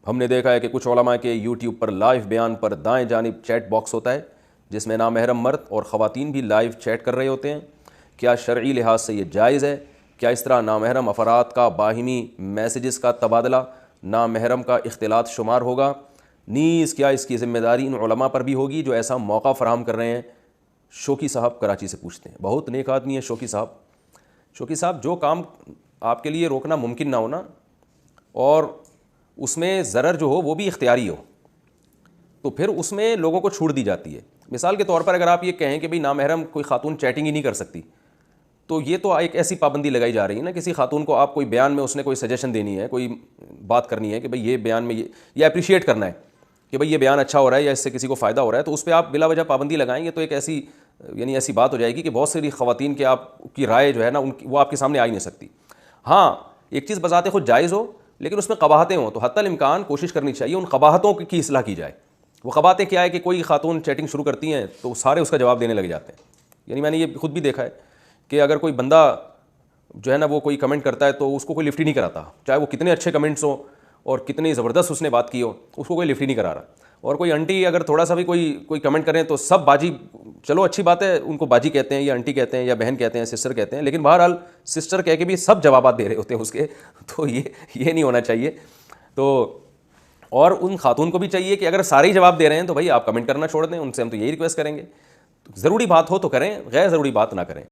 ہم نے دیکھا ہے کہ کچھ علماء کے یوٹیوب پر لائیو بیان پر دائیں جانب چیٹ باکس ہوتا ہے جس میں نامحرم مرد اور خواتین بھی لائیو چیٹ کر رہے ہوتے ہیں. کیا شرعی لحاظ سے یہ جائز ہے؟ کیا اس طرح نامحرم افراد کا باہمی میسیجز کا تبادلہ نامحرم کا اختلاط شمار ہوگا؟ نیز کیا اس کی ذمہ داری ان علماء پر بھی ہوگی جو ایسا موقع فراہم کر رہے ہیں؟ شوقی صاحب کراچی سے پوچھتے ہیں. بہت نیک آدمی ہے شوقی صاحب. شوقی صاحب, جو کام آپ کے لیے روکنا ممکن نہ ہونا اور اس میں ضرر جو ہو وہ بھی اختیاری ہو, تو پھر اس میں لوگوں کو چھوڑ دی جاتی ہے. مثال کے طور پر اگر آپ یہ کہیں کہ بھئی نامحرم کوئی خاتون چیٹنگ ہی نہیں کر سکتی, تو یہ تو ایک ایسی پابندی لگائی جا رہی ہے نا. کسی خاتون کو آپ کوئی بیان میں اس نے کوئی سجیشن دینی ہے, کوئی بات کرنی ہے کہ بھئی یہ بیان میں یہ اپریشیٹ کرنا ہے کہ بھئی یہ بیان اچھا ہو رہا ہے یا اس سے کسی کو فائدہ ہو رہا ہے, تو اس پہ آپ بلا وجہ پابندی لگائیں گے تو ایک ایسی ایسی بات ہو جائے گی کہ بہت ساری خواتین کے آپ کی رائے جو ہے نا وہ آپ کے سامنے آ ہی نہیں سکتی. ہاں, ایک چیز بذات خود جائز ہو لیکن اس میں قباحتیں ہوں, تو حتی الامکان کوشش کرنی چاہیے ان قباحتوں کی اصلاح کی جائے. وہ قباحتیں کیا ہے کہ کوئی خاتون چیٹنگ شروع کرتی ہیں تو سارے اس کا جواب دینے لگ جاتے ہیں. یعنی میں نے یہ خود بھی دیکھا ہے کہ اگر کوئی بندہ جو ہے نا وہ کوئی کمنٹ کرتا ہے تو اس کو کوئی لفٹ ہی نہیں کراتا, چاہے وہ کتنے اچھے کمنٹس ہوں اور کتنی زبردست اس نے بات کی ہو, اس کو کوئی لفٹ ہی نہیں کرا رہا. اور کوئی انٹی اگر تھوڑا سا بھی کوئی کمنٹ کریں تو سب باجی, چلو اچھی بات ہے ان کو باجی کہتے ہیں یا انٹی کہتے ہیں یا بہن کہتے ہیں, سسٹر کہتے ہیں, لیکن بہرحال سسٹر کہہ کے بھی سب جوابات دے رہے ہوتے ہیں اس کے, تو یہ نہیں ہونا چاہیے. تو اور ان خاتون کو بھی چاہیے کہ اگر سارے ہی جواب دے رہے ہیں تو بھائی آپ کمنٹ کرنا چھوڑ دیں, ان سے ہم تو یہی ریکویسٹ کریں گے. ضروری بات ہو تو کریں, غیر ضروری بات نہ کریں.